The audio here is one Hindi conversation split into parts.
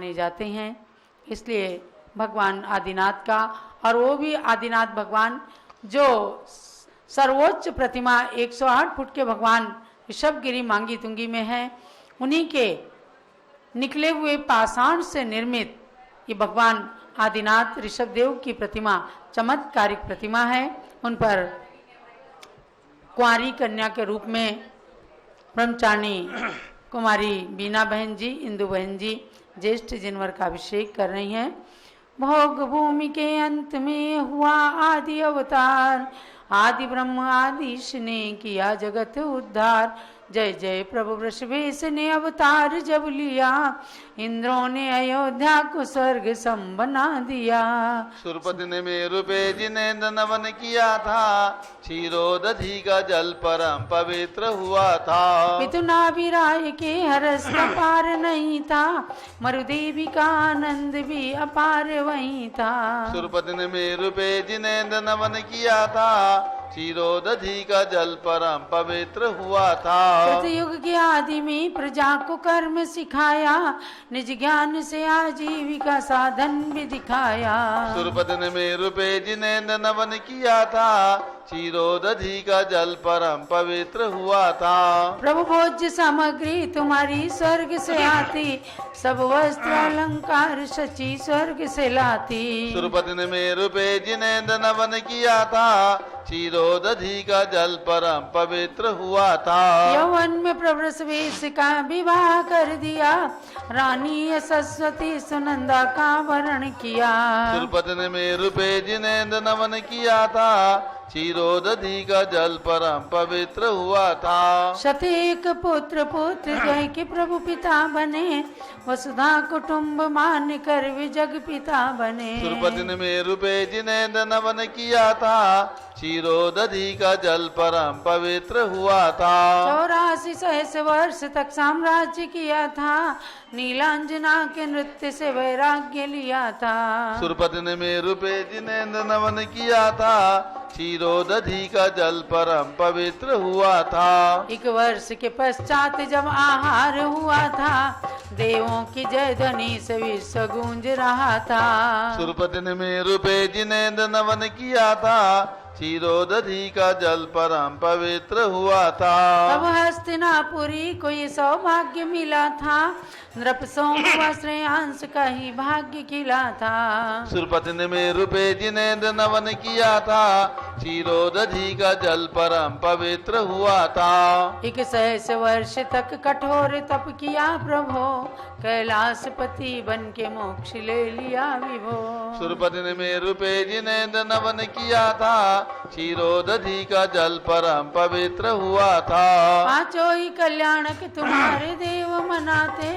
माने जाते हैं। इसलिए भगवान आदिनाथ का, और वो भी आदिनाथ भगवान जो सर्वोच्च प्रतिमा 108 फुट के भगवान ऋषभगिरी मांगी तुंगी में है, उन्हीं के निकले हुए पाषाण से निर्मित ये भगवान आदिनाथ ऋषभदेव की प्रतिमा चमत्कारिक प्रतिमा है। उन पर कुंवारी कन्या के रूप में ब्रह्मचारिणी कुमारी बीना बहन जी, इंदु बहन जी ज्येष्ठ जिनवर का अभिषेक कर रही हैं। भोग भूमि के अंत में हुआ आदि अवतार, आदि ब्रह्म आदिश ने किया जगत उद्धार। जय जय प्रभु वृषभेश ने अवतार जब लिया, इंद्रों ने अयोध्या को स्वर्ग सम बना दिया। सुरपति ने मेरु पे जिनेन्द्र नवन किया था, क्षीरोदधि का जल परम पवित्र हुआ था। मिथुनाभिराय के हरस का पार नहीं था, मरुदेवी का आनंद भी अपार वही था। सुरपति ने मेरु पे जिनेन्द्र नवन किया था, क्षीरोदधि का जल परम पवित्र हुआ था। युग के आदि में प्रजा को कर्म सिखाया, निज ज्ञान से आजीविका साधन भी दिखाया। सुरपति ने मेरु पे जिनेन्द्र नवन किया था, क्षीरोदधि का जल परम पवित्र हुआ था। प्रभु भोज्य सामग्री तुम्हारी स्वर्ग से आती, सब वस्त्र अलंकार सची स्वर्ग से लाती। सुरपति ने मेरु पे जिनेन्द्र नवन किया था, क्षीरोदधि का जल परम पवित्र हुआ था। यौवन में प्रवृषवेश का विवाह कर दिया, रानी सरस्वती सुनंदा का वरण किया। सुरपति ने मेरु पे जिनेन्द्र नवन किया था, क्षीरोदधि का जल परम पवित्र हुआ था। शतेक पुत्र पुत्र जय के प्रभु पिता बने, वसुधा कुटुंब मान कर वे जग पिता बने। सुरपति ने मेरु पे जिनेन्द्र नवन किया था, क्षीरोदधि का जल परम पवित्र हुआ था। 84 सहस्र वर्ष तक साम्राज्य किया था, नीलांजना के नृत्य से वैराग्य लिया था। सुरपति ने मेरु पे जिनेन्द्र नवन किया था, क्षीरोदधि का जल परम पवित्र हुआ था। 1 वर्ष के पश्चात जब आहार हुआ था, देवों की जय ध्वनि से विश्व गूंज रहा था। सुरपति ने मेरु पे जिनेन्द्र नवन किया था, क्षीरोदधि का जल परम पवित्र हुआ था। तब हस्तिनापुरी को ये सौभाग्य मिला था, नृपसों का श्रेयांश का ही भाग्य खिला था। सुरपति ने मेरु पे जिनेन्द्र नवन किया था, क्षीरोदधि का जल परम पवित्र हुआ था। 1 सहस्र वर्ष तक कठोर तप किया प्रभो, कैलाशपति बन के मोक्ष ले लिया विभो। सुरपति ने मेरु पे जिनेन्द्र नवन किया था, क्षीरोदधि का जल परम पवित्र हुआ था। 5 ही कल्याणक तुम्हारे देव मनाते,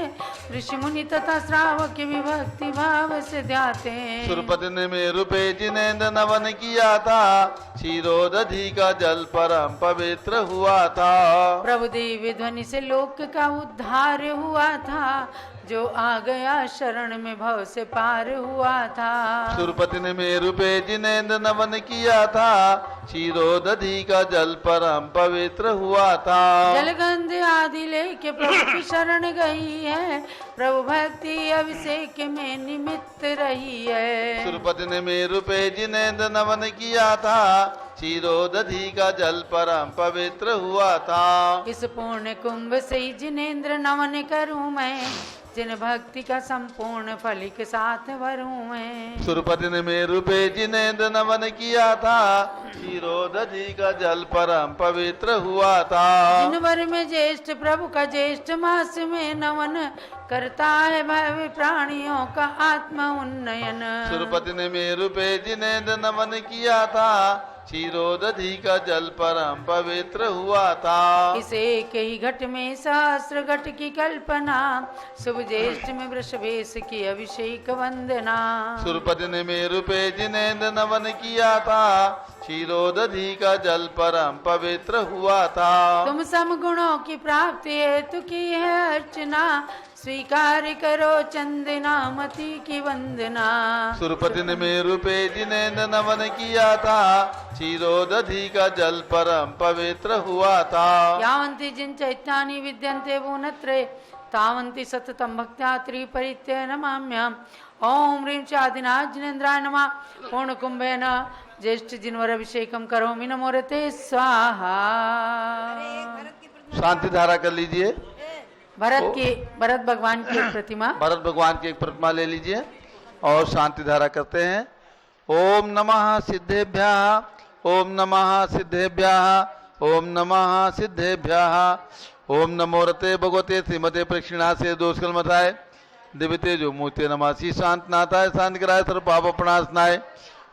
ऋषि मुनि तथा श्रावक भी भक्ति भाव से ध्याते। सुरपति ने मेरु पे जिनेन्द्र नवन किया था, क्षीरोदधि का जल परम पवित्र हुआ था। प्रभु देव ध्वनि से लोक का उद्धार हुआ था, जो आ गया शरण में भव से पार हुआ था। सुरपति ने मेरु पे जिनेन्द्र नवन किया था, क्षीरोदधि का जल परम पवित्र हुआ था। जलगंध आदि लेके प्रभु की शरण गई है, प्रभु भक्ति अभिषेक में निमित्त रही है। सुरपति ने मेरु पे जिनेन्द्र नवन किया था, क्षीरोदधि का जल परम पवित्र हुआ था। इस पूर्ण कुंभ से जिनेन्द्र नवन करूं मैं, जिन भक्ति का संपूर्ण फल के साथ भरूं मैं। सुरपति ने मेरु पे जिनेन्द्र नवन किया था, क्षीरोदधि का जल परम पवित्र हुआ था। जिनवर में ज्येष्ठ प्रभु का ज्येष्ठ मास में नवन, करता है भय प्राणियों का आत्मा उन्नयन। सुरपति ने मेरु पे जिनेन्द्र नवन किया था, क्षीरोदधि का जल परम पवित्र हुआ था। इस एक ही घट में सहस्र घट की कल्पना, शुभ ज्येष्ठ में वृषभेश की अभिषेक वंदना। सुरपति ने मेरु पे जिनेन्द्र नवन किया था, क्षीरोदधि का जल परम पवित्र हुआ था। तुम सम गुणों की प्राप्ति हेतु की है अर्चना, स्वीकार करो चंदनामती की वंदना। सुरपति ने मेरु पे जिनेन्द्र नवन किया था, क्षीरोदधि का जल परम पवित्र हुआ था। यावन्ति जिन चैत्यानि विद्यन्ते भुवनत्रये, तावन्ति सततं भक्त्या त्रिपरित्य नमाम्यहम्। ओम ह्रीं च आदिनाथ जिनेन्द्राय नमः। पूर्णकुंभेन ज्येष्ठ जिनवर अभिषेकम करोमि नमोरते स्वाहा। शांति धारा कर लीजिए। भरत भगवान की एक प्रतिमा, भरत भगवान की एक प्रतिमा ले लीजिए और शांति धारा करते हैं। ओम नमः सिद्धेभ्यः, ओम नमः सिद्धेभ्यः, ओम नमः सिद्धेभ्यः। ओम नमो रते भगवते श्रीमते प्रक्षिणा से दोषकल मथाय दिव्यते जो मूर्ति नमासी शांत नाथाय शांति कराय सर्व पाप प्रणाशनाय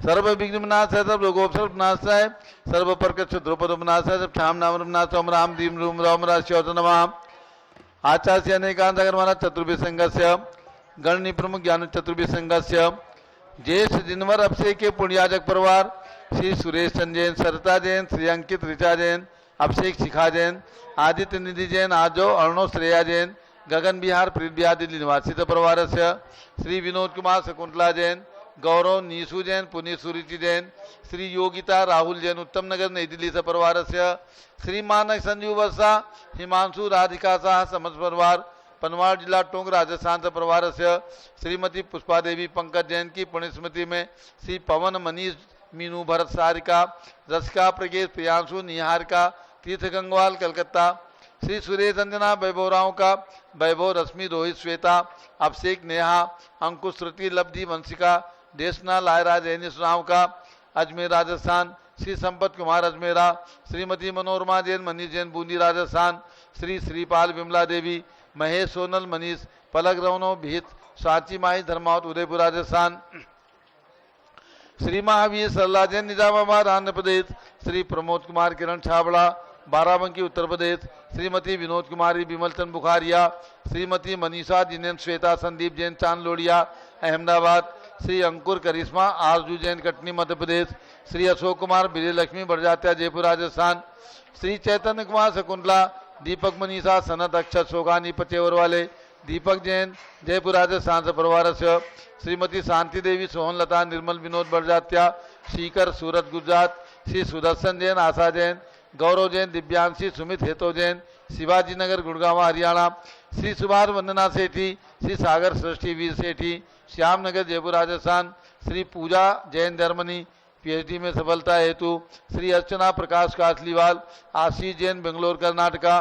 सर्व विघ्न विनाशाय सर्व रोगोपसर्ग विनाशाय सर्व प्रकट द्रौपद विनाशाय सब छाम नाम विनाश ओम राम दीम रूम राम राश्योत नमः। आचार्य अनेकांत अगरवाना चतुर्भि संघस्य गणनी प्रमुख ज्ञान चतुर्भि संघस्य ज्येष्ठ जिनवर अभिषेक के पुण्याजक परिवार श्री सुरेश जैन, सरिता जैन, श्री अंकित ऋचा जैन, अभिषेक शिखा जैन, आदित्य निधि जैन, आजो अर्णव श्रेया जैन, गगन बिहार प्रीत बिहार दिल्ली निवासी परिवार से श्री विनोद कुमार शकुंतला जैन, गौरव नीसू जैन, पुनीत सुरुचि जैन, श्री योगिता राहुल जैन उत्तम नगर नई दिल्ली से परिवार से श्री मानक संजीव वर्षा हिमांशु राधिका शाह समस्त परिवार पनवाड़ जिला टोंक राजस्थान से परिवार से श्रीमती पुष्पा देवी पंकज जैन की पुण्य स्मृति में श्री पवन मनीष मीनू भरत सारिका रसिका प्रगेश प्रियांशु निहारिका तीर्थ गंगवाल कलकत्ता श्री सुरेश अंजना वैभव राव का वैभव रश्मि रोहित श्वेता अभिषेक नेहा अंकुश श्रुति लब्धि वंशिका देशना लायरा जैनिश राव का अजमेर राजस्थान श्री संपत कुमार अजमेरा श्रीमती मनोरमा जैन मनीष जैन बूंदी राजस्थान श्री श्रीपाल विमला देवी महेश सोनल मनीष पलक रवनो भीत सांची माही धर्मावत उदयपुर राजस्थान श्री महावीर सरला जैन निजामाबाद आंध्र प्रदेश श्री प्रमोद कुमार किरण छाबड़ा बाराबंकी उत्तर प्रदेश श्रीमती विनोद कुमारी विमलचंद बुखारिया श्रीमती मनीषा जिनेन श्वेता संदीप जैन चांदलोड़िया अहमदाबाद श्री अंकुर करिश्मा आरजू जैन कटनी मध्य प्रदेश श्री अशोक कुमार विजय लक्ष्मी बड़जात्या जयपुर राजस्थान श्री चैतन्य कुमार शकुंतला दीपक मनीषा सनत अक्षर सोगानी पचेवर वाले दीपक जैन जयपुर राजस्थान से परिवार से श्रीमती शांति देवी सोहन लता निर्मल विनोद बड़जात्या सीकर सूरत गुजरात श्री सुदर्शन जैन आशा जैन गौरव जैन दिव्यांशी सुमित हेतो जैन शिवाजी नगर गुड़गांव हरियाणा श्री सुभाष वंदना सेठी श्री सागर सृष्टि वीर सेठी श्याम नगर जयपुर राजस्थान श्री पूजा जैन जर्मनी पीएचडी में सफलता हेतु श्री अर्चना प्रकाश कासलीवाल आशीष जैन बेंगलोर कर्नाटका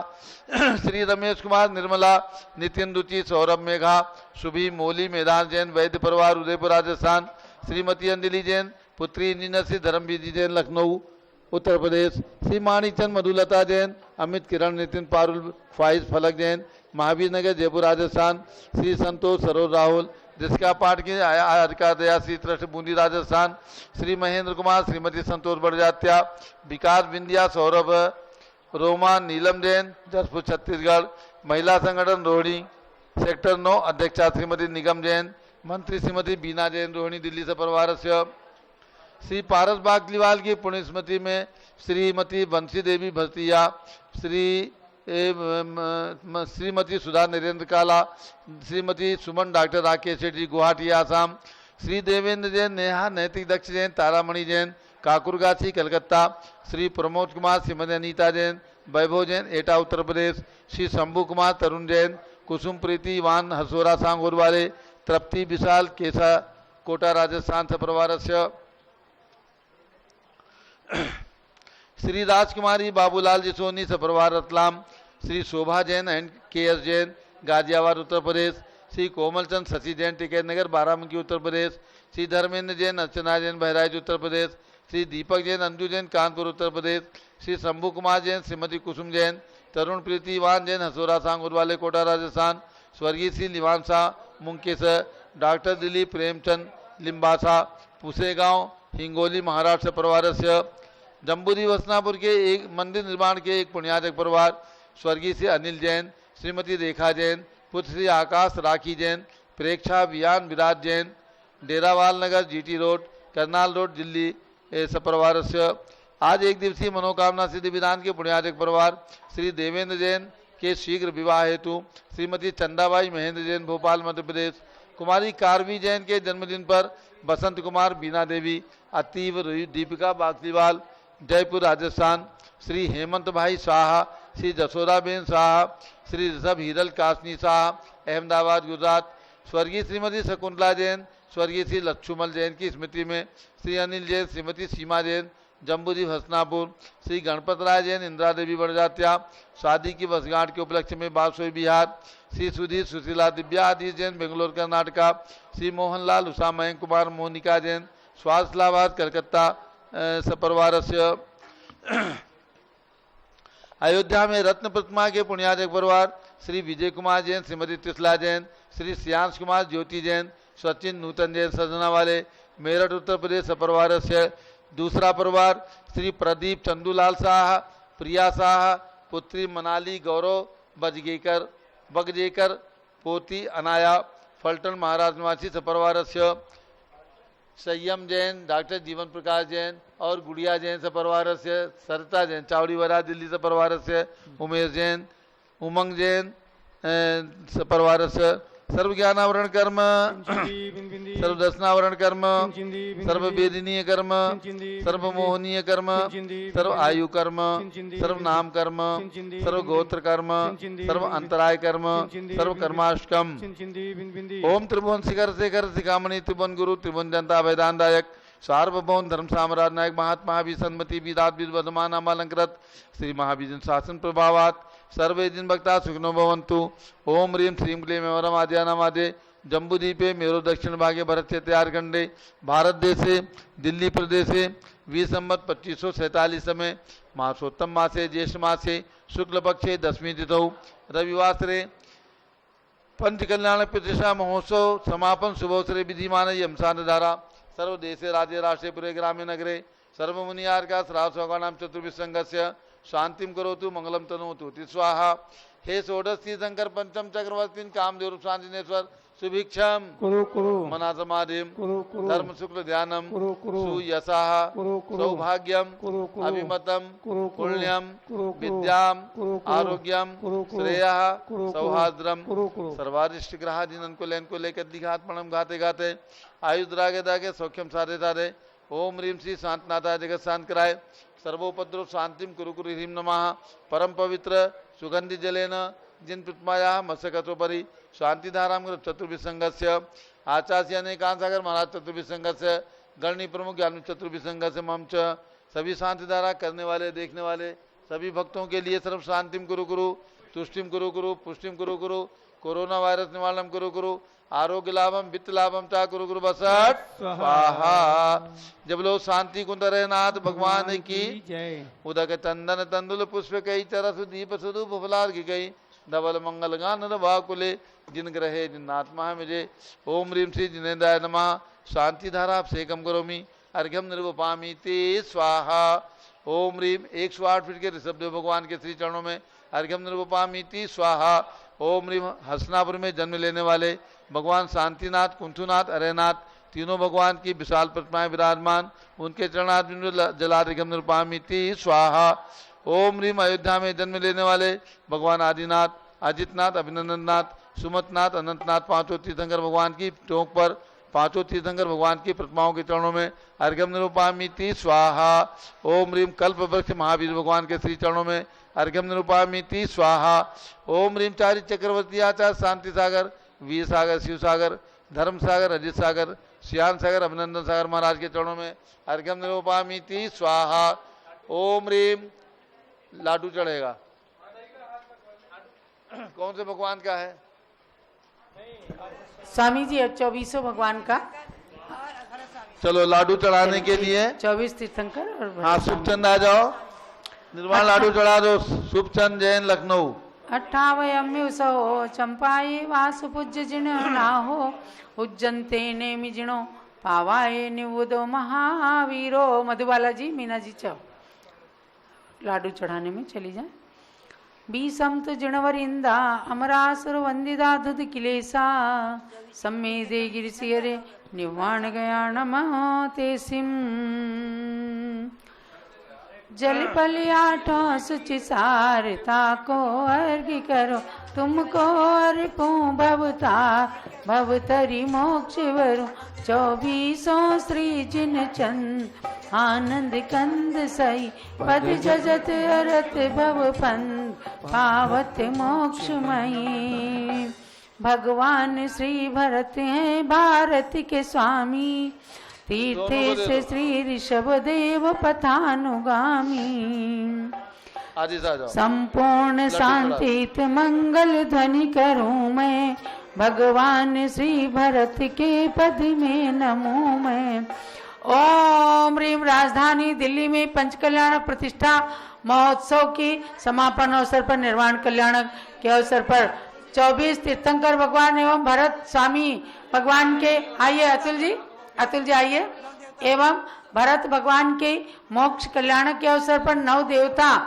श्री रमेश कुमार निर्मला नितिन रुचि सौरभ मेघा शुभी मोली मैदान जैन वैद्य परिवार उदयपुर राजस्थान श्रीमती अंजलि जैन पुत्री इंजीनियर श्री धर्मवीर जैन लखनऊ उत्तर प्रदेश श्री माणिकचंद मधुलता जैन अमित किरण नितिन पारुल फाइज फलक जैन महावीर नगर जयपुर राजस्थान श्री संतोष सरोज राहुल जिसका पाठ की हरिका दया श्री ट्रस्ट बूंदी राजस्थान श्री महेंद्र कुमार श्रीमती संतोष बड़जात्या विकास बिंदिया सौरभ रोमा नीलम जैन जसपुर छत्तीसगढ़ महिला संगठन रोहिणी सेक्टर 9 अध्यक्षा श्रीमती निगम जैन मंत्री श्रीमती बीना जैन रोहिणी दिल्ली से परिवार से श्री पारस बागलीवाल की पुण्य स्मृति में श्रीमती बंसी देवी भरतिया श्रीमती सुधा नरेंद्र काला श्रीमती सुमन डॉक्टर राकेश शेट्टी गुवाहाटी आसाम श्री देवेंद्र जैन नेहा नैतिक दक्ष जैन तारामणि जैन काकुरगाछी कलकत्ता श्री प्रमोद कुमार श्रीमती अनीता जैन वैभव जैन एटा उत्तर प्रदेश श्री शंभू कुमार तरुण जैन कुसुम प्रीति इवान हसोरा सांगोर वाले तृप्ति विशाल केसा कोटा राजस्थान से परिवार से श्री राजकुमारी बाबूलाल जिसोनी से परिवार रतलाम श्री शोभा जैन एंड के एस जैन गाजियाबाद उत्तर प्रदेश श्री कोमलचंद शशि जैन टिकैत नगर बाराबंकी उत्तर प्रदेश श्री धर्मेंद्र जैन अर्चना जैन बहराइच उत्तर प्रदेश श्री दीपक जैन अंजू जैन कानपुर उत्तर प्रदेश श्री शंभू कुमार जैन श्रीमती कुसुम जैन तरुण प्रीति इवान जैन हसोरा सांगुर वाले कोटा राजस्थान स्वर्गीय श्री लिवान शाह मुंकेश डॉक्टर दिलीप प्रेमचंद लिम्बासा पुसेगांव हिंगोली महाराष्ट्र परिवार से जम्बूरी वसनापुर के एक मंदिर निर्माण के एक पुण्याजक परिवार स्वर्गीय श्री अनिल जैन श्रीमती रेखा जैन पुत्र Shri Akash Rakhi Jain Preksha Viyan Virat Jain Derawal Nagar GT road Karnal road Delhi परिवार से आज एक दिवसीय मनोकामना सिद्धि विधान के पुण्याजक परिवार श्री देवेंद्र जैन के शीघ्र विवाह हेतु श्रीमती चंदाबाई महेंद्र जैन भोपाल मध्य प्रदेश कुमारी कारवी जैन के जन्मदिन पर बसंत कुमार बीना देवी अतीव दीपिका बागलीवाल जयपुर राजस्थान श्री हेमंत भाई शाह श्री जसोदाबेन शाह, श्री ऋषभ हीरल कासनी शाह, अहमदाबाद गुजरात। स्वर्गीय श्रीमती शकुंतला जैन, स्वर्गीय श्री लक्ष्मण जैन की स्मृति में श्री अनिल जैन, श्रीमती सीमा जैन, जम्बूद्वीप हसनापुर। श्री गणपत राय जैन, इंदिरा देवी बड़जात्या, शादी की वर्षगांठ के उपलक्ष्य में बारसोई बिहार। श्री सुधीर सुशीला दिव्या आदि जैन, बेंगलोर कर्नाटका। श्री मोहनलाल उषा मयंक कुमार मोनिका जैन, स्वास्थलाबाद कलकत्ता सपरिवारस्य। अयोध्या में रत्न प्रतिमा के पुण्याजक परिवार श्री विजय कुमार जैन, श्रीमती त्रिशला जैन, श्री श्रियांश कुमार ज्योति जैन, सचिन नूतन जैन सजना वाले, मेरठ उत्तर प्रदेश सपरिवार से। दूसरा परिवार श्री प्रदीप चंदूलाल शाह, प्रिया शाह, पुत्री मनाली गौरव बगजेकर, पोती अनाया, फलटन महाराष्ट्र निवासी सपरिवार से। संयम जैन, डॉक्टर जीवन प्रकाश जैन और गुड़िया जैन सपरिवार से। सरिता जैन, चावड़ीवाला दिल्ली सपरिवार से। उमेश जैन, उमंग जैन सपरिवार से। सर्व ज्ञानावरण कर्म, सर्व दर्शनावरण कर्म, सर्व वेदनीय कर्म, सर्व मोहनीय कर्म, सर्व आयु कर्म, सर्व नाम कर्म, सर्व गोत्र कर्म, सर्व अंतराय कर्म, सर्व कर्माष्टकम। ओम त्रिभुवन शिखर शेखर शिखामणि त्रिभुवन गुरु त्रिभुवन जनता वेदांतायक सार्वभौम धर्म साम्राज्य नायक महात्मा सन्मति विदात विद्वमान नामालंकृत श्री महावीर शासन प्रभावात सर्वे दिन भक्ता सुखनो भवन्तु। ओम ह्रीं श्रीं क्लीं एवं आद्यानामादे जम्बूद्वीपे मेरो दक्षिण भागे भरत क्षेत्र झारखंडे भारत देशे दिल्ली प्रदेशे विसंवत 2547 में मासोत्तम मासे ज्येष्ठ मासे शुक्ल पक्षे 10वीं तिथौ रविवासरे पंचकल्याण प्रतिष्ठा महोत्सव समापन शुभोत्सरे विधिमान यमसानधारा सर्वदेशे राज्य राष्ट्रे पुरे ग्राम्य नगरे सर्वमुनियार का श्रावसौगानाम चतुर्विसंगस्य शांतिम करोतु मंगलम तनोतु स्वाहा। हे षोडश शंकर पंचम चक्रवर्ती कामदेव शांतिनेश्वर सुभिक्षम मना समाधिम धर्म शुक्ल ध्यानम सुयशः सौभाग्यम अभिमतम पुण्यम विद्याम आरोग्यम श्रेयः सौहार्द्रम सर्वारिष्ट ग्रह जिन को लेकर दिघात पणम गाते गाते आयुष रागे दागे सौख्यम साधे साधे। ओम ह्रीं श्री शांतनाथा जगत शांत कराय सर्वोपद्रव शांतिम कुरु कुरु ह्रीं नमः। परम पवित्र सुगंधि जलेन जिन प्रतिमाया मत्स्यकथोपरि शांतिधाराम चतुर्विसंगस्य आचार्य अनेकांत सागर महाराज चतुर्विसंगस्य गणनी प्रमुख ज्ञान चतुर्विसंगस्य मम च सभी शांतिधारा करने वाले देखने वाले सभी भक्तों के लिए सर्व शांतिम कुरु कुरु तुष्टिम कुरु कुरु पुष्टिम कुरु कुरु कोरोना वायरस निवारणम कुरु कुरु आरोग्य लाभम वित्त लाभम चा कुरु कुरु बसठ स्वाहा। जब लोग शांति कुंद नाथ भगवान की उदक चंदन तंदुल पुष्प कई चरस दीप सुदु फुफलार की गई धवल मंगल गान भाकुले जिन ग्रहे जिन्नात्मा है मुझे। ओम ह्रीं श्री जिनेन्द्राय नमः। शांति धारा अभिषेकम करोमि अर्घ्यम निर्वपामि ते स्वाहा। ओम ह्रीं 108 फीट के ऋषभदेव भगवान के श्री चरणों में अर्घ्यम निर्वपामि ते स्वाहा। ओम ह्रीं हसनापुर में जन्म लेने वाले भगवान शांतिनाथ कुंथुनाथ अरेनाथ तीनों भगवान की विशाल प्रतिमाएं विराजमान उनके चरणार्जुन जलार्घ्यम निर्वपामि ते स्वाहा। ओम ह्रीं अयोध्या में जन्म लेने वाले भगवान आदिनाथ अजितनाथ अभिनंदननाथ सुमतनाथ अनंतनाथ पांचों तीर्थंकर भगवान की टोंक पर पांचों तीर्थंकर भगवान की प्रतिमाओं के चरणों में अर्घ्यम निरूपामि ते स्वाहा। ओम ह्रीं कल्प वृक्ष महावीर भगवान के श्री चरणों में अर्घ्यम निरूपामि ते स्वाहा। ओम ह्रीं चारि चक्रवर्ती आचार्य शांति सागर वीर सागर शिव सागर धर्म सागर अजित सागर श्यान सागर अभिनंदन सागर महाराज के चरणों में अर्घ्यम निरूपामि ते स्वाहा। ओम ह्रीं लाडू चढ़ेगा कौन से भगवान का है? स्वामी जी 24 भगवान का। चलो लाडू चढ़ाने के लिए 24 तीर्थंकर और हाँ शुभचंद आ जाओ निर्वाण लाडू चढ़ा दो। शुभचंद जैन लखनऊ। 58 चंपाये वासु पूज्य जिण नाहो उज्जंते नेमि जिणो पावाये निवुदो महावीरो। मधुबाला जी मीना जी चौ लाडू चढ़ाने में चली जाए। बीसमत जिणवरिंदा अमरासुर वंदिदा धुद किलेसा सम्मेदे गिरिसियरे निवाण गया नमः ते सिम। जल पल आठों सुचिसारता को अर्घ्य करो, तुमको अर्पूं भवतरी मोक्ष वरु। 24 श्री जिन चंद आनंद कंद सई, पद जजत अरत भव पंद पावत मोक्षमयी। भगवान श्री भरत हैं भारत के स्वामी, तीर्थे से श्री ऋषभ देव पथानुगामी। संपूर्ण शांतित मंगल ध्वनि करूं मैं, भगवान श्री भरत के पद में नमो मैं। ओम ह्रीम। राजधानी दिल्ली में पंचकल्याणक प्रतिष्ठा महोत्सव की समापन अवसर पर निर्वाण कल्याणक के अवसर पर 24 तीर्थंकर भगवान एवं भरत स्वामी भगवान के, आइए अतुल जी आइए, एवं भरत भगवान के मोक्ष कल्याणक के अवसर पर 9 देवता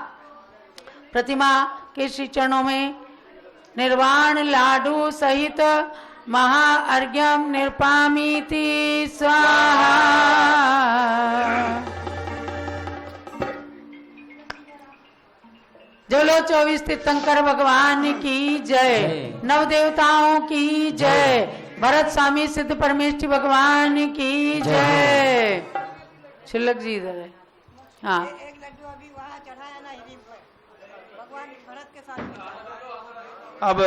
प्रतिमा के श्री चरणों में निर्वाण लाडू सहित महाअर्घ्यम निर्पामीति स्वाहा। बोलो 24 तीर्थंकर भगवान की जय, 9 देवताओं की जय, भरत स्वामी सिद्ध परमेष्ठी भगवान की जय। छिलक जी इधर है। हाँ, एक लड्डू अभी वहाँ चढ़ाया ना हिरीम पर, भगवान भरत के साथ में। अब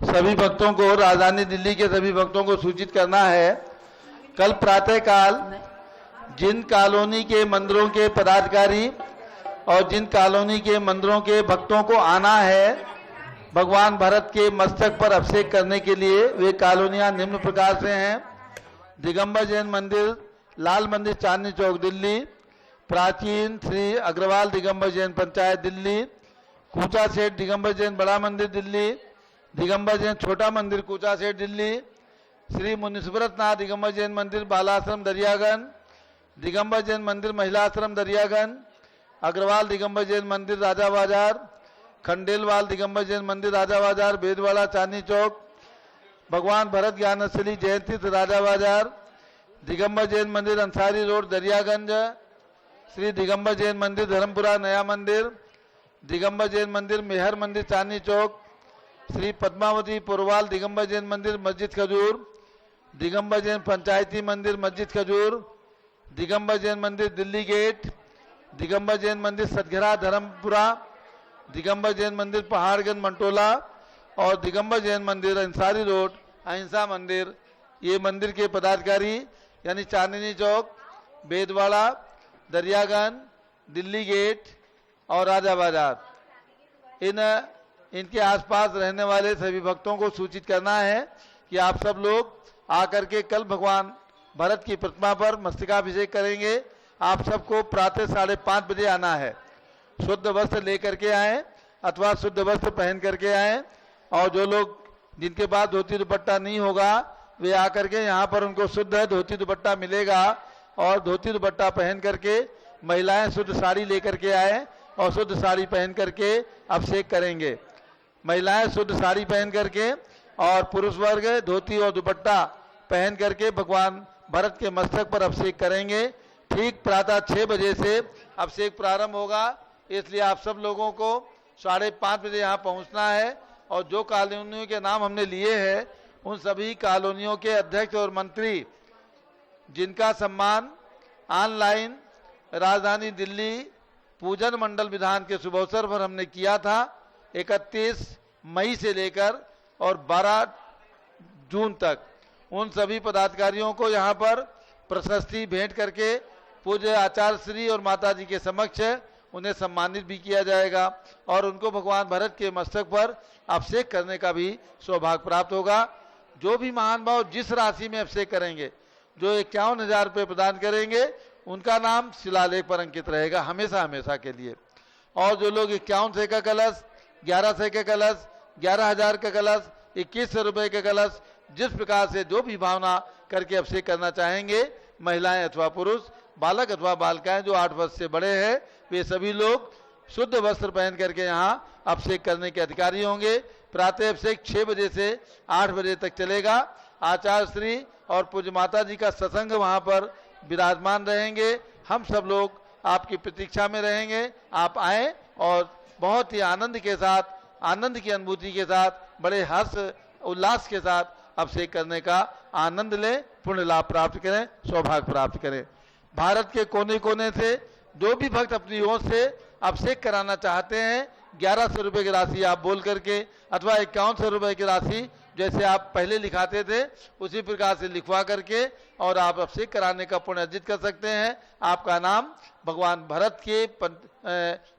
सभी भक्तों को, राजधानी दिल्ली के सभी भक्तों को सूचित करना है, कल प्रातः काल जिन कॉलोनी के मंदिरों के पदाधिकारी और जिन कॉलोनी के मंदिरों के भक्तों को आना है भगवान भरत के मस्तक पर अभिषेक करने के लिए, वे कॉलोनियां निम्न प्रकार से हैं। दिगंबर जैन मंदिर, लाल मंदिर, चांदनी चौक, दिल्ली। प्राचीन श्री अग्रवाल दिगंबर जैन पंचायत, दिल्ली। कूचा सेठ दिगंबर जैन बड़ा मंदिर, दिल्ली। दिगंबर जैन छोटा मंदिर, कूचा सेठ, दिल्ली। श्री मुनीश्वरत नाथ दिगंबर जैन मंदिर, बालाश्रम, दरियागंज। दिगंबर जैन मंदिर, महिला आश्रम, दरियागंज। अग्रवाल दिगंबर जैन मंदिर, राजा बाजार। खंडेलवाल दिगंबर जैन मंदिर, राजा बाजार, बेदवाड़ा, चांदनी चौक। भगवान भरत ज्ञानस्थली जैन तीर्थ, राजा बाजार। दिगंबर जैन मंदिर, अंसारी रोड, दरियागंज। श्री दिगंबर जैन मंदिर, धर्मपुरा, नया मंदिर। दिगंबर जैन मंदिर, मेहर मंदिर, चांदनी चौक। श्री पद्मावती पुरवाल दिगंबर जैन मंदिर, मस्जिद खजूर। दिगंबर जैन पंचायती मंदिर, मस्जिद खजूर। दिगंबर जैन मंदिर, दिल्ली गेट। दिगंबर जैन मंदिर, सतघरा, धर्मपुरा। दिगंबर जैन मंदिर, पहाड़गंज, मंटोला। और दिगंबर जैन मंदिर, अंसारी रोड, अहिंसा मंदिर। ये मंदिर के पदाधिकारी यानी चांदनी चौक, बेदवाड़ा, दरियागंज, दिल्ली गेट और राजा बाजार, इनके आसपास रहने वाले सभी भक्तों को सूचित करना है कि आप सब लोग आकर के कल भगवान भरत की प्रतिमा पर मस्तकाभिषेक करेंगे। आप सबको प्रातः 5:30 बजे आना है। शुद्ध वस्त्र लेकर के आए अथवा शुद्ध वस्त्र पहन करके आए, और जो लोग जिनके पास धोती दुपट्टा नहीं होगा वे आकर के यहाँ पर उनको शुद्ध धोती दुपट्टा मिलेगा, और धोती दुपट्टा पहन करके महिलाएं शुद्ध साड़ी लेकर के आए और शुद्ध साड़ी पहन करके अभिषेक करेंगे। महिलाएं शुद्ध साड़ी पहन करके और पुरुष वर्ग धोती और दुपट्टा पहन करके भगवान भरत के मस्तक पर अभिषेक करेंगे। ठीक प्रातः 6 बजे से अभिषेक प्रारंभ होगा, इसलिए आप सब लोगों को 5:30 बजे यहाँ पहुँचना है। और जो कॉलोनियों के नाम हमने लिए हैं उन सभी कॉलोनियों के अध्यक्ष और मंत्री, जिनका सम्मान ऑनलाइन राजधानी दिल्ली पूजन मंडल विधान के शुभ अवसर पर हमने किया था, 31 मई से लेकर और 12 जून तक, उन सभी पदाधिकारियों को यहाँ पर प्रशस्ति भेंट करके पूज्य आचार्य श्री और माता जी के समक्ष उन्हें सम्मानित भी किया जाएगा, और उनको भगवान भरत के मस्तक पर अभिषेक करने का भी सौभाग्य प्राप्त होगा। जो भी महान भाव जिस राशि में अभिषेक करेंगे, जो 51,000 रुपये प्रदान करेंगे, उनका नाम शिलालेख पर अंकित रहेगा हमेशा हमेशा के लिए। और जो लोग 5100 का कलश, 1100 का कलश, 11,000 का कलश, 2100 रुपये का कलश, जिस प्रकार से जो भी भावना करके अभिषेक करना चाहेंगे, महिलाएं अथवा पुरुष, बालक अथवा बालिकाएं जो 8 वर्ष से बड़े हैं, वे सभी लोग शुद्ध वस्त्र पहन करके यहाँ अभिषेक करने के अधिकारी होंगे। प्रातः अभिषेक 6 बजे से 8 बजे तक चलेगा। आचार्य श्री और पूज्य माता जी का सत्संग वहाँ पर विराजमान रहेंगे। हम सब लोग आपकी प्रतीक्षा में रहेंगे। आप आए और बहुत ही आनंद के साथ, आनंद की अनुभूति के साथ, बड़े हर्ष उल्लास के साथ अभिषेक करने का आनंद लें, पुण्य लाभ प्राप्त करें, सौभाग्य प्राप्त करें। भारत के कोने कोने से जो भी भक्त अपनी ओर से अभिषेक कराना चाहते हैं, 1100 रुपये की राशि आप बोल करके अथवा 5100 रुपये की राशि जैसे आप पहले लिखाते थे उसी प्रकार से लिखवा करके और आप अभिषेक कराने का पुण्य अर्जित कर सकते हैं। आपका नाम भगवान भरत के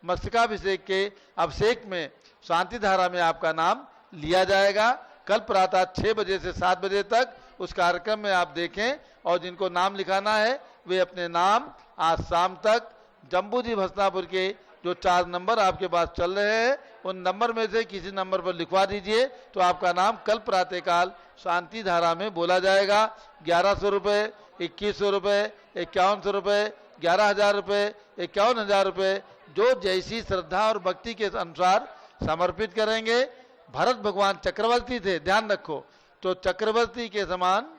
मस्तकाभिषेक के अभिषेक में शांति धारा में आपका नाम लिया जाएगा। कल प्रातः 6 बजे से 7 बजे तक उस कार्यक्रम में आप देखें और जिनको नाम लिखाना है वे अपने नाम आज शाम तक जम्बूजी भसनापुर के जो 4 नंबर आपके पास चल रहे हैं उन नंबर में से किसी नंबर पर लिखवा दीजिए, तो आपका नाम कल प्रातःकाल शांति धारा में बोला जाएगा। 1100 रुपये, 2100 रुपये, 5100 रुपये, 11,000 रुपये, 51,000 रुपये जो जैसी श्रद्धा और भक्ति के अनुसार समर्पित करेंगे। भरत भगवान चक्रवर्ती थे, ध्यान रखो, तो चक्रवर्ती के समान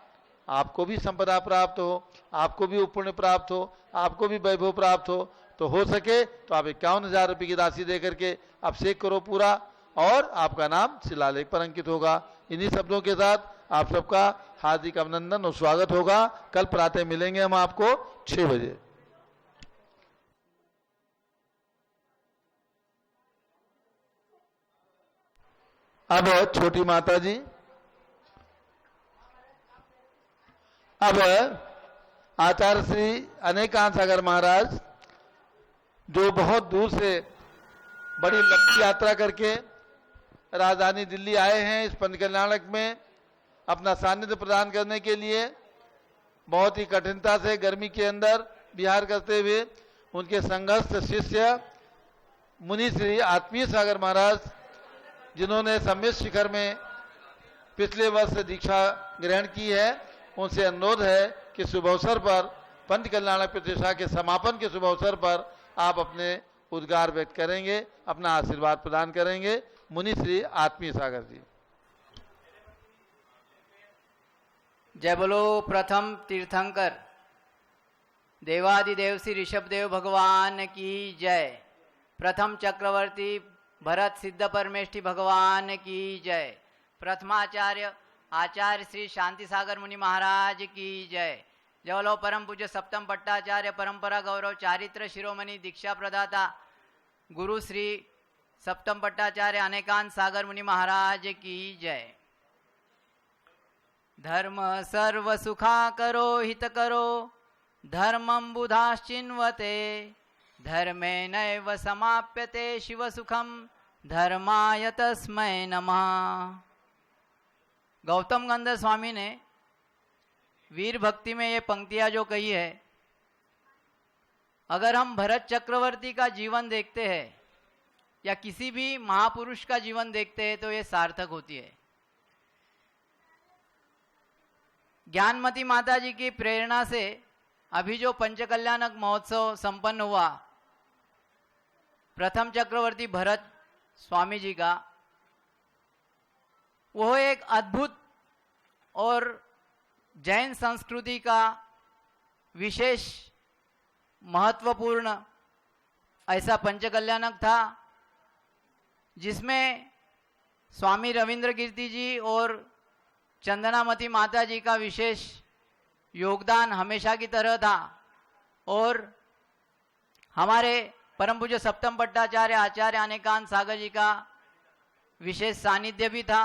आपको भी संपदा प्राप्त हो, आपको भी पुण्य प्राप्त हो, आपको भी वैभव प्राप्त हो सके तो आप 51,000 रुपये की राशि दे करके अभिषेक करो पूरा और आपका नाम शिलालेख पर अंकित होगा। इन्हीं शब्दों के साथ आप सबका हार्दिक अभिनंदन और स्वागत होगा। कल प्रातः मिलेंगे हम आपको 6 बजे। अब छोटी माता जी, अब आचार्य श्री अनेकांत सागर महाराज जो बहुत दूर से बड़ी लंबी यात्रा करके राजधानी दिल्ली आए हैं इस पंच कल्याणक में अपना सानिध्य प्रदान करने के लिए, बहुत ही कठिनता से गर्मी के अंदर विहार करते हुए उनके संघस्थ शिष्य मुनि श्री आत्मीय सागर महाराज जिन्होंने सम्मिश्र शिखर में पिछले वर्ष दीक्षा ग्रहण की है, उनसे अनुरोध है कि शुभ अवसर पर पंच कल्याणक प्रतिष्ठा के समापन के शुभ अवसर पर आप अपने उद्गार व्यक्त करेंगे, अपना आशीर्वाद प्रदान करेंगे। मुनि श्री आत्मीय सागर जी। जय बोलो प्रथम तीर्थंकर देवादिदेव श्री ऋषभदेव भगवान की जय। प्रथम चक्रवर्ती भरत सिद्ध परमेष्ठि भगवान की जय। प्रथमाचार्य आचार्य श्री शांति सागर मुनि महाराज की जय। जय बोलो परम पूज्य सप्तम पट्टाचार्य परंपरा गौरव चारित्र शिरोमणि दीक्षा प्रदाता गुरु श्री सप्तम पट्टाचार्य अनेकांत सागर मुनि महाराज की जय। धर्म सर्व सुखा करो हित करो धर्मं बुधाश्चिन्वते धर्मे नैव समाप्यते शिव सुखम धर्माय तस्मै नमः। गौतम गंध स्वामी ने वीर भक्ति में ये पंक्तियां जो कही है, अगर हम भरत चक्रवर्ती का जीवन देखते हैं या किसी भी महापुरुष का जीवन देखते हैं तो ये सार्थक होती है। ज्ञानमती माता जी की प्रेरणा से अभी जो पंचकल्याणक महोत्सव संपन्न हुआ, प्रथम चक्रवर्ती भरत स्वामी जी का, वह एक अद्भुत और जैन संस्कृति का विशेष महत्वपूर्ण ऐसा पंचकल्याणक था जिसमें स्वामी रविंद्र कीर्ति जी और चंदनामती माता जी का विशेष योगदान हमेशा की तरह था और हमारे परम पूज्य सप्तम पट्टाचार्य आचार्य अनेकांत सागर जी का विशेष सानिध्य भी था।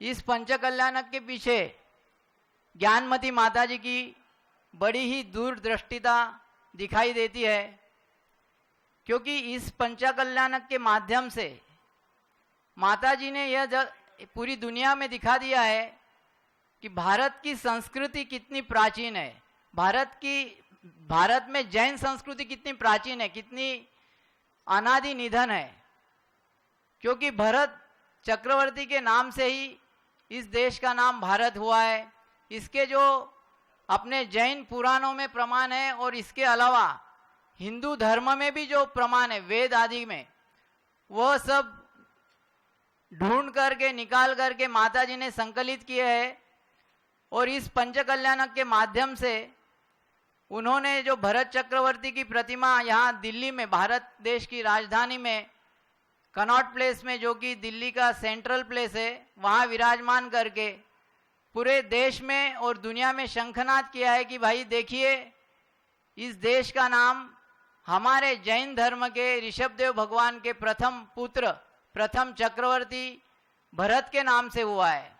इस पंचकल्याणक के पीछे ज्ञानमती माता जी की बड़ी ही दूरदृष्टिता दिखाई देती है, क्योंकि इस पंचकल्याणक के माध्यम से माता जी ने यह पूरी दुनिया में दिखा दिया है कि भारत की संस्कृति कितनी प्राचीन है, भारत में जैन संस्कृति कितनी प्राचीन है, कितनी अनादि निधन है। क्योंकि भरत चक्रवर्ती के नाम से ही इस देश का नाम भारत हुआ है। इसके जो अपने जैन पुराणों में प्रमाण है और इसके अलावा हिंदू धर्म में भी जो प्रमाण है वेद आदि में, वह सब ढूंढ करके निकाल करके माता जी ने संकलित किए हैं और इस पंचकल्याणक के माध्यम से उन्होंने जो भरत चक्रवर्ती की प्रतिमा यहाँ दिल्ली में, भारत देश की राजधानी में कनॉट प्लेस में, जो कि दिल्ली का सेंट्रल प्लेस है, वहाँ विराजमान करके पूरे देश में और दुनिया में शंखनाद किया है कि भाई देखिए, इस देश का नाम हमारे जैन धर्म के ऋषभदेव भगवान के प्रथम पुत्र, प्रथम चक्रवर्ती भरत के नाम से हुआ है।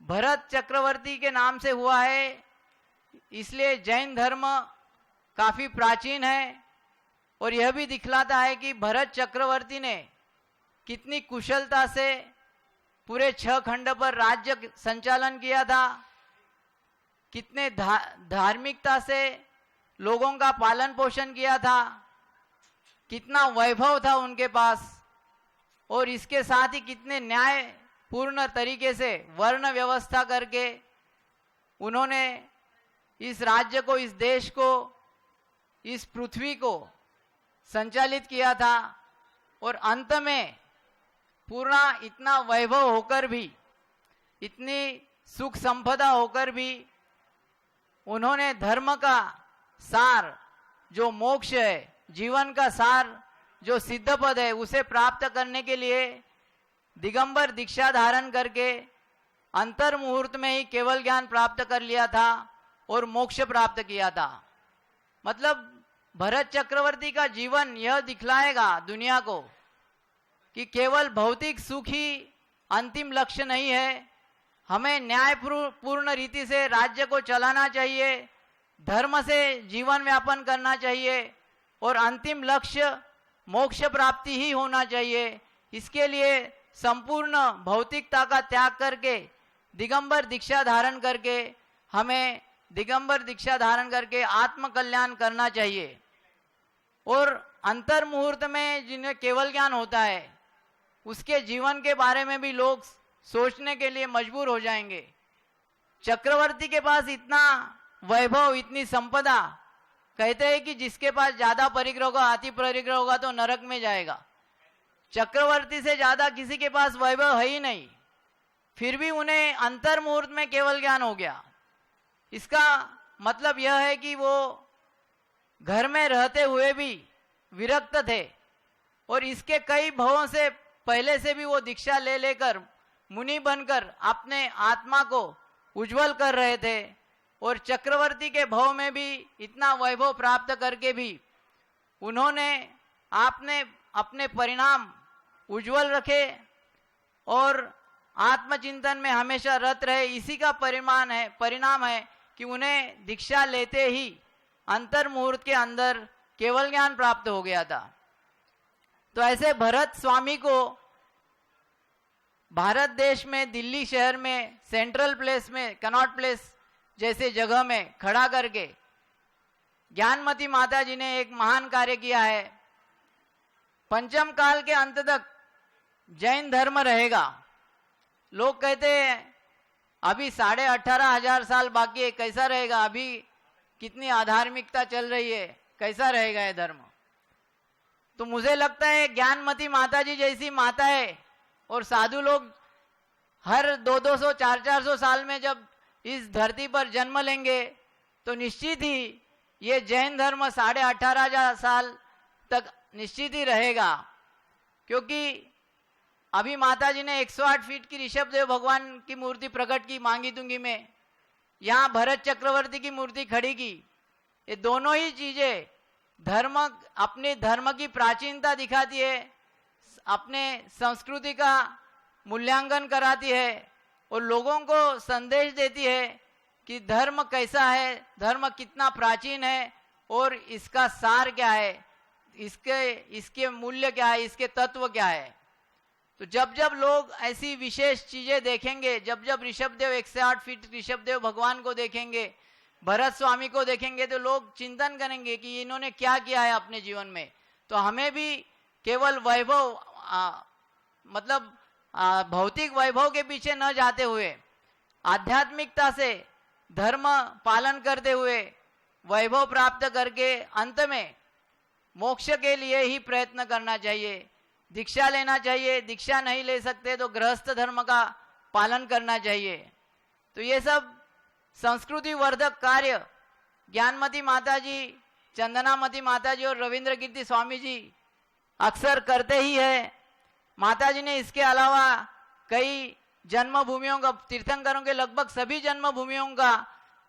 भरत चक्रवर्ती के नाम से हुआ है, इसलिए जैन धर्म काफी प्राचीन है। और यह भी दिखलाता है कि भरत चक्रवर्ती ने कितनी कुशलता से पूरे 6 खंड पर राज्य संचालन किया था, कितने धार्मिकता से लोगों का पालन पोषण किया था, कितना वैभव था उनके पास, और इसके साथ ही कितने न्याय पूर्ण तरीके से वर्ण व्यवस्था करके उन्होंने इस राज्य को, इस देश को, इस पृथ्वी को संचालित किया था। और अंत में पूरा इतना वैभव होकर भी, इतनी सुख संपदा होकर भी, उन्होंने धर्म का सार जो मोक्ष है, जीवन का सार जो सिद्ध पद है, उसे प्राप्त करने के लिए दिगंबर दीक्षा धारण करके अंतर मुहूर्त में ही केवल ज्ञान प्राप्त कर लिया था और मोक्ष प्राप्त किया था। मतलब भरत चक्रवर्ती का जीवन यह दिखलाएगा दुनिया को कि केवल भौतिक सुख ही अंतिम लक्ष्य नहीं है, हमें न्यायपूर्ण रीति से राज्य को चलाना चाहिए, धर्म से जीवन व्यापन करना चाहिए और अंतिम लक्ष्य मोक्ष प्राप्ति ही होना चाहिए। इसके लिए संपूर्ण भौतिकता का त्याग करके दिगंबर दीक्षा धारण करके, हमें दिगंबर दीक्षा धारण करके आत्म कल्याण करना चाहिए। और अंतर मुहूर्त में जिन्हें केवल ज्ञान होता है, उसके जीवन के बारे में भी लोग सोचने के लिए मजबूर हो जाएंगे। चक्रवर्ती के पास इतना वैभव, इतनी संपदा, कहते हैं कि जिसके पास ज्यादा परिग्रह होगा, अति परिग्रह होगा तो नरक में जाएगा। चक्रवर्ती से ज्यादा किसी के पास वैभव है ही नहीं, फिर भी उन्हें अंतर मुहूर्त में केवल ज्ञान हो गया। इसका मतलब यह है कि वो घर में रहते हुए भी विरक्त थे और इसके कई भवों से पहले से भी वो दीक्षा ले लेकर मुनि बनकर अपने आत्मा को उज्जवल कर रहे थे। और चक्रवर्ती के भव में भी इतना वैभव प्राप्त करके भी उन्होंने आपने अपने परिणाम उज्जवल रखे और आत्मचिंतन में हमेशा रत रहे। इसी का परिणाम है कि उन्हें दीक्षा लेते ही अंतर मुहूर्त के अंदर केवल ज्ञान प्राप्त हो गया था। तो ऐसे भरत स्वामी को भारत देश में, दिल्ली शहर में, सेंट्रल प्लेस में, कनॉट प्लेस जैसे जगह में खड़ा करके ज्ञानमती माता जी ने एक महान कार्य किया है। पंचम काल के अंत तक जैन धर्म रहेगा। लोग कहते हैं अभी 18,500 साल बाकी है, कैसा रहेगा, अभी कितनी अधार्मिकता चल रही है, कैसा रहेगा ये धर्म। तो मुझे लगता है ज्ञानमती माता जी जैसी माता है और साधु लोग हर 200-200, 400-400 साल में जब इस धरती पर जन्म लेंगे तो निश्चित ही ये जैन धर्म 18,500 साल तक निश्चित ही रहेगा। क्योंकि अभी माता जी ने 108 फीट की ऋषभदेव भगवान की मूर्ति प्रकट की मांगी तुंगी में, यहाँ भरत चक्रवर्ती की मूर्ति खड़ी की। ये दोनों ही चीजें धर्म, अपने धर्म की प्राचीनता दिखाती है, अपने संस्कृति का मूल्यांकन कराती है और लोगों को संदेश देती है कि धर्म कैसा है, धर्म कितना प्राचीन है और इसका सार क्या है, इसके मूल्य क्या है, इसके तत्व क्या है। तो जब जब लोग ऐसी विशेष चीजें देखेंगे, जब जब ऋषभदेव 108 फीट ऋषभदेव भगवान को देखेंगे, भरत स्वामी को देखेंगे, तो लोग चिंतन करेंगे कि इन्होंने क्या किया है अपने जीवन में। तो हमें भी केवल वैभव मतलब भौतिक वैभव के पीछे न जाते हुए आध्यात्मिकता से धर्म पालन करते हुए वैभव प्राप्त करके अंत में मोक्ष के लिए ही प्रयत्न करना चाहिए। दीक्षा लेना चाहिए, दीक्षा नहीं ले सकते तो गृहस्थ धर्म का पालन करना चाहिए। तो ये सब संस्कृति वर्धक कार्य ज्ञानमती माता जी, चंदनामती माता जी और रविंद्र कीर्ति स्वामी जी अक्सर करते ही है। माता जी ने इसके अलावा कई जन्मभूमियों का, तीर्थंकरों के लगभग सभी जन्मभूमियों का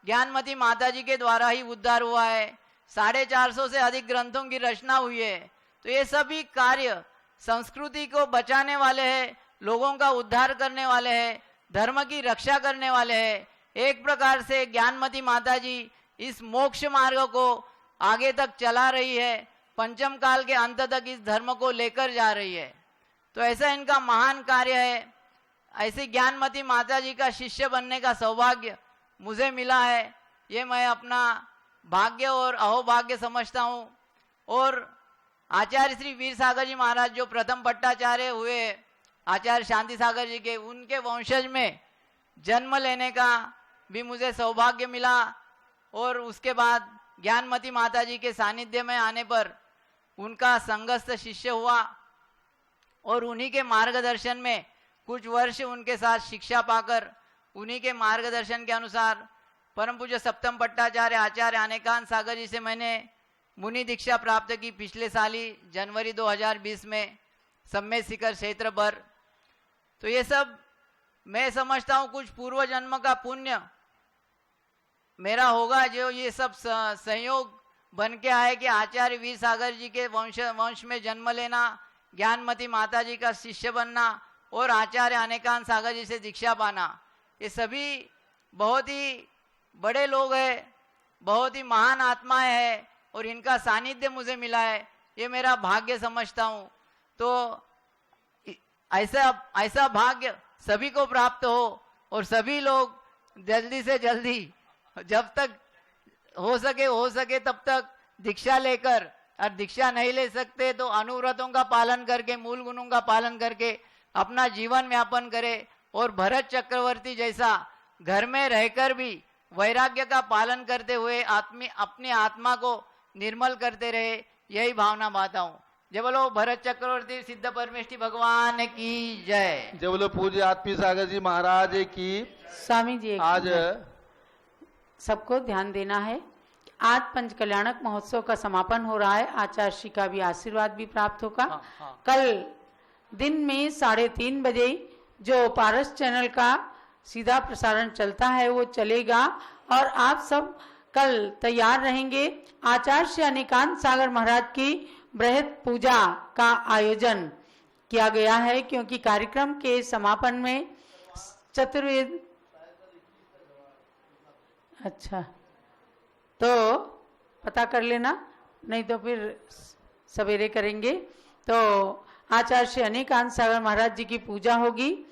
ज्ञानमती माता जी के द्वारा ही उद्धार हुआ है। 450 से अधिक ग्रंथों की रचना हुई है। तो ये सभी कार्य संस्कृति को बचाने वाले हैं, लोगों का उद्धार करने वाले हैं, धर्म की रक्षा करने वाले हैं। एक प्रकार से ज्ञानमती माता जी इस मोक्ष मार्ग को आगे तक चला रही है, पंचम काल के अंत तक इस धर्म को लेकर जा रही है। तो ऐसा इनका महान कार्य है। ऐसी ज्ञानमती माता जी का शिष्य बनने का सौभाग्य मुझे मिला है, ये मैं अपना भाग्य और अहोभाग्य समझता हूँ। और आचार्य श्री वीर सागर जी महाराज जो प्रथम पट्टाचार्य हुए आचार्य शांति सागर जी के, उनके वंशज में जन्म लेने का भी मुझे सौभाग्य मिला। और उसके बाद ज्ञानमती माता जी के सानिध्य में आने पर उनका संगस्थ शिष्य हुआ और उन्हीं के मार्गदर्शन में कुछ वर्ष उनके साथ शिक्षा पाकर उन्हीं के मार्गदर्शन के अनुसार परम पूज्य सप्तम पट्टाचार्य आचार्य अनेकांत सागर जी से मैंने मुनि दीक्षा प्राप्त की पिछले साल ही जनवरी 2020 में सम्मेद शिखर क्षेत्र पर। तो ये सब मैं समझता हूँ कुछ पूर्व जन्म का पुण्य मेरा होगा, जो ये सब संयोग बन के आए कि आचार्य वीर सागर जी के वंश में जन्म लेना, ज्ञानमती माता जी का शिष्य बनना और आचार्य अनेकांत सागर जी से दीक्षा पाना। ये सभी बहुत ही बड़े लोग हैं, बहुत ही महान आत्माएं हैं और इनका सानिध्य मुझे मिला है, ये मेरा भाग्य समझता हूँ। तो ऐसा भाग्य सभी को प्राप्त हो और सभी लोग जल्दी से जल्दी, जब तक हो सके तब तक दीक्षा लेकर, और दीक्षा नहीं ले सकते तो अनुव्रतों का पालन करके, मूल गुणों का पालन करके अपना जीवन यापन करे और भरत चक्रवर्ती जैसा घर में रहकर भी वैराग्य का पालन करते हुए अपनी आत्मा को निर्मल करते रहे, यही भावना बाता हूँ। जय बोलो भरत चक्रवर्ती सिद्ध परमेष्ठी भगवान की जय। जय बोलो पूज्य आत्मी सागर जी महाराज की। स्वामी जी आज सबको ध्यान देना है, आज पंच कल्याणक महोत्सव का समापन हो रहा है, आचार्य श्री का भी आशीर्वाद भी प्राप्त होगा। कल दिन में 3:30 बजे जो पारस चैनल का सीधा प्रसारण चलता है वो चलेगा और आप सब कल तैयार रहेंगे। आचार्य श्री अनेकांत सागर महाराज की बृहद पूजा का आयोजन किया गया है, क्योंकि कार्यक्रम के समापन में चतुर्वेद, अच्छा तो पता कर लेना, नहीं तो फिर सवेरे करेंगे। तो आचार्य श्री अनेकांत सागर महाराज जी की पूजा होगी।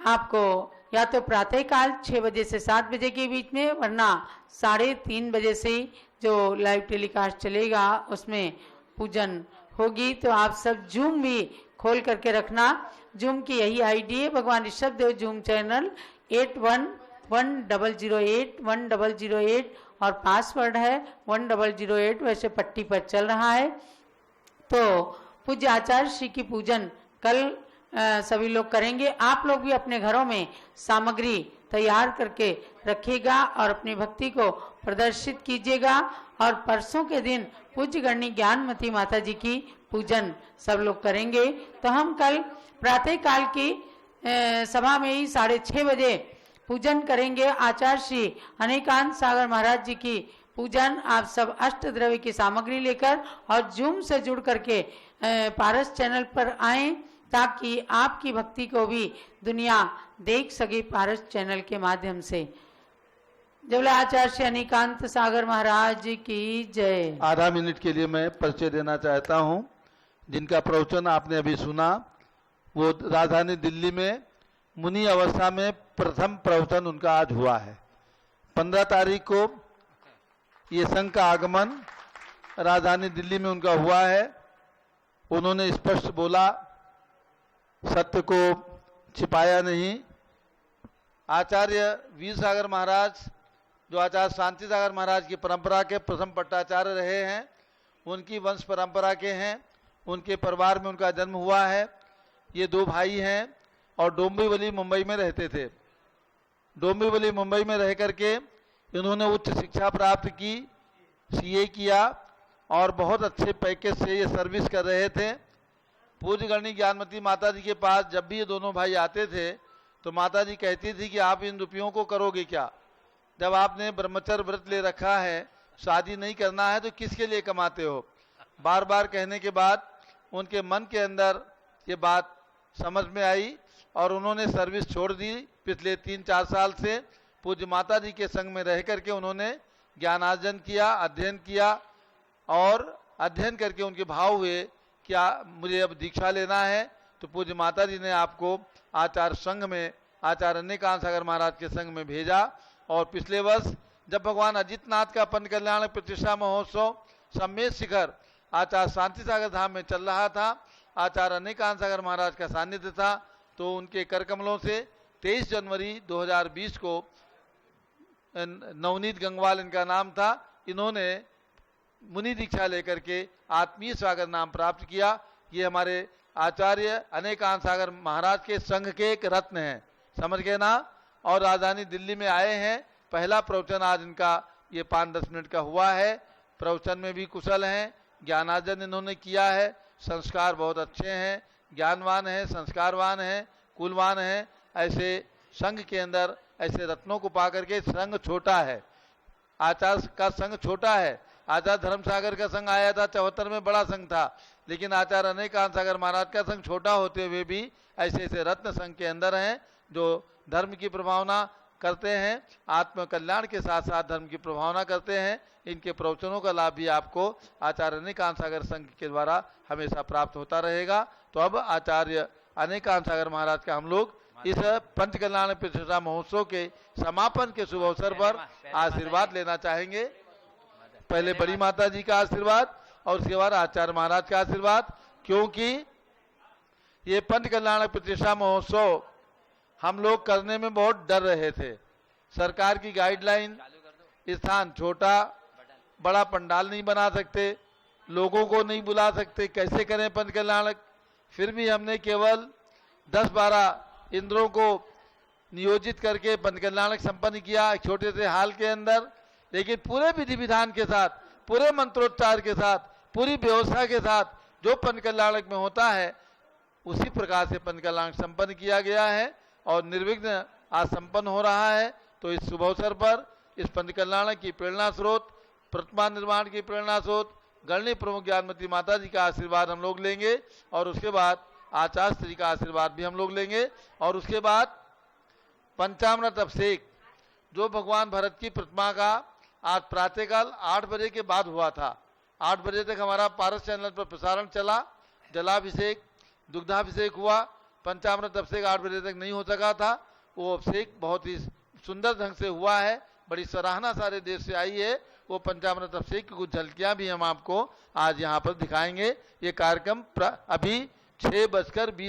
आपको या तो प्रातः काल 6 बजे से 7 बजे के बीच में, वरना 3:30 बजे से जो लाइव टेलीकास्ट चलेगा उसमें पूजन होगी। तो आप सब जूम भी खोल करके रखना। जूम की यही आईडी है, भगवान ऋषभ देव जूम चैनल 811008 और पासवर्ड है 1008, वैसे पट्टी पर चल रहा है। तो पूज्य आचार्य श्री की पूजन कल सभी लोग करेंगे। आप लोग भी अपने घरों में सामग्री तैयार करके रखिएगा और अपनी भक्ति को प्रदर्शित कीजिएगा। और परसों के दिन पूज्य गणनी ज्ञानमती माता जी की पूजन सब लोग करेंगे। तो हम कल प्रातः काल की सभा में ही 6:30 बजे पूजन करेंगे। आचार्य श्री अनेकांत सागर महाराज जी की पूजन आप सब अष्ट द्रव्य की सामग्री लेकर और जूम से जुड़ करके पारस चैनल पर आएं, ताकि आपकी भक्ति को भी दुनिया देख सके पारस चैनल के माध्यम से। जब आचार्य श्री अनेकांत सागर महाराज की जय। आधा मिनट के लिए मैं परिचय देना चाहता हूं। जिनका प्रवचन आपने अभी सुना वो राजधानी दिल्ली में मुनि अवस्था में प्रथम प्रवचन उनका आज हुआ है। 15 तारीख को ये संघ का आगमन राजधानी दिल्ली में उनका हुआ है। उन्होंने स्पष्ट बोला, सत्य को छिपाया नहीं। आचार्य वीर सागर महाराज जो आचार्य शांति सागर महाराज की परंपरा के प्रथम पट्टाचार्य रहे हैं, उनकी वंश परंपरा के हैं, उनके परिवार में उनका जन्म हुआ है। ये 2 भाई हैं और डोंबिवली मुंबई में रहते थे। डोंबिवली मुंबई में रह करके इन्होंने उच्च शिक्षा प्राप्त की, सीए किया और बहुत अच्छे पैकेज से ये सर्विस कर रहे थे। पूज्य गणनी ज्ञानमती माता जी के पास जब भी ये दोनों भाई आते थे तो माता जी कहती थी कि आप इन रुपयों को करोगे क्या? जब आपने ब्रह्मचर्य व्रत ले रखा है, शादी नहीं करना है, तो किसके लिए कमाते हो? बार बार कहने के बाद उनके मन के अंदर ये बात समझ में आई और उन्होंने सर्विस छोड़ दी। पिछले 3-4 साल से पूज्य माता जी के संग में रह करके उन्होंने ज्ञानार्जन किया, अध्ययन किया और अध्ययन करके उनके भाव हुए क्या मुझे अब दीक्षा लेना है। तो पूज्य माता जी ने आपको आचार्य संघ में, आचार्य अनेकांत सागर महाराज के संघ में भेजा। और पिछले वर्ष जब भगवान अजितनाथ का पंच कल्याण प्रतिष्ठा महोत्सव सम्मेद शिखर आचार्य शांति सागर धाम में चल रहा था, आचार्य अनेकांत सागर महाराज का सानिध्य था, तो उनके कर कमलों से 23 जनवरी 2020 को नवनीत गंगवाल इनका नाम था, इन्होंने मुनि दीक्षा लेकर के आत्मीय सागर नाम प्राप्त किया। ये हमारे आचार्य अनेकांत सागर महाराज के संघ के एक रत्न हैं, समझ गए ना। और राजधानी दिल्ली में आए हैं। पहला प्रवचन आज इनका ये 5-10 मिनट का हुआ है। प्रवचन में भी कुशल हैं, ज्ञानार्जन इन्होंने किया है, संस्कार बहुत अच्छे हैं, ज्ञानवान हैं, संस्कारवान हैं, कुलवान हैं। ऐसे संघ के अंदर ऐसे रत्नों को पा करके, संघ छोटा है, आचार्य का संघ छोटा है। आचार्य धर्मसागर का संघ आया था 74 में, बड़ा संघ था, लेकिन आचार्य अनेकांत सागर महाराज का संघ छोटा होते हुए भी ऐसे ऐसे रत्न संघ के अंदर हैं जो धर्म की प्रभावना करते हैं, आत्म कल्याण के साथ साथ धर्म की प्रभावना करते हैं। इनके प्रवचनों का लाभ भी आपको आचार्य अनेकांत सागर संघ के द्वारा हमेशा प्राप्त होता रहेगा। तो अब आचार्य अनेकांत सागर महाराज का हम लोग इस पंच कल्याण प्रतिष्ठा महोत्सव के समापन के शुभ अवसर पर आशीर्वाद लेना चाहेंगे। पहले बड़ी माता जी का आशीर्वाद और उसके बाद आचार्य महाराज का आशीर्वाद, क्योंकि ये पंच कल्याण प्रतिष्ठा महोत्सव हम लोग करने में बहुत डर रहे थे। सरकार की गाइडलाइन, स्थान छोटा, बड़ा पंडाल नहीं बना सकते, लोगों को नहीं बुला सकते, कैसे करें पंच कल्याण। फिर भी हमने केवल 10-12 इंद्रों को नियोजित करके पंच कल्याण संपन्न किया एक छोटे से हाल के अंदर, लेकिन पूरे विधि विधान के साथ, पूरे मंत्रोच्चार के साथ, पूरी व्यवस्था के साथ जो पंच कल्याणक में होता है उसी प्रकार से पंच कल्याण संपन्न किया गया है और निर्विघ्न आज संपन्न हो रहा है। तो इस शुभ अवसर पर इस पंच कल्याण की प्रेरणा स्रोत, प्रतिमा निर्माण की प्रेरणा स्रोत गणनी प्रमुख ज्ञानमती माता जी का आशीर्वाद हम लोग लेंगे और उसके बाद आचार्य श्री का आशीर्वाद भी हम लोग लेंगे। और उसके बाद पंचामृत अभिषेक जो भगवान भरत की प्रतिमा का आज प्रातःकाल 8 बजे के बाद हुआ था, 8 बजे तक हमारा पारस चैनल पर प्रसारण चला, जलाभिषेक, दुग्धाभिषेक हुआ। पंचामृत अभिषेक 8 बजे तक नहीं हो सका था। वो अभिषेक बहुत ही सुंदर ढंग से हुआ है, बड़ी सराहना सारे देश से आई है। वो पंचामृत अभिषेक की कुछ झलकियां भी हम आपको आज यहाँ पर दिखाएंगे। ये कार्यक्रम अभी 6:20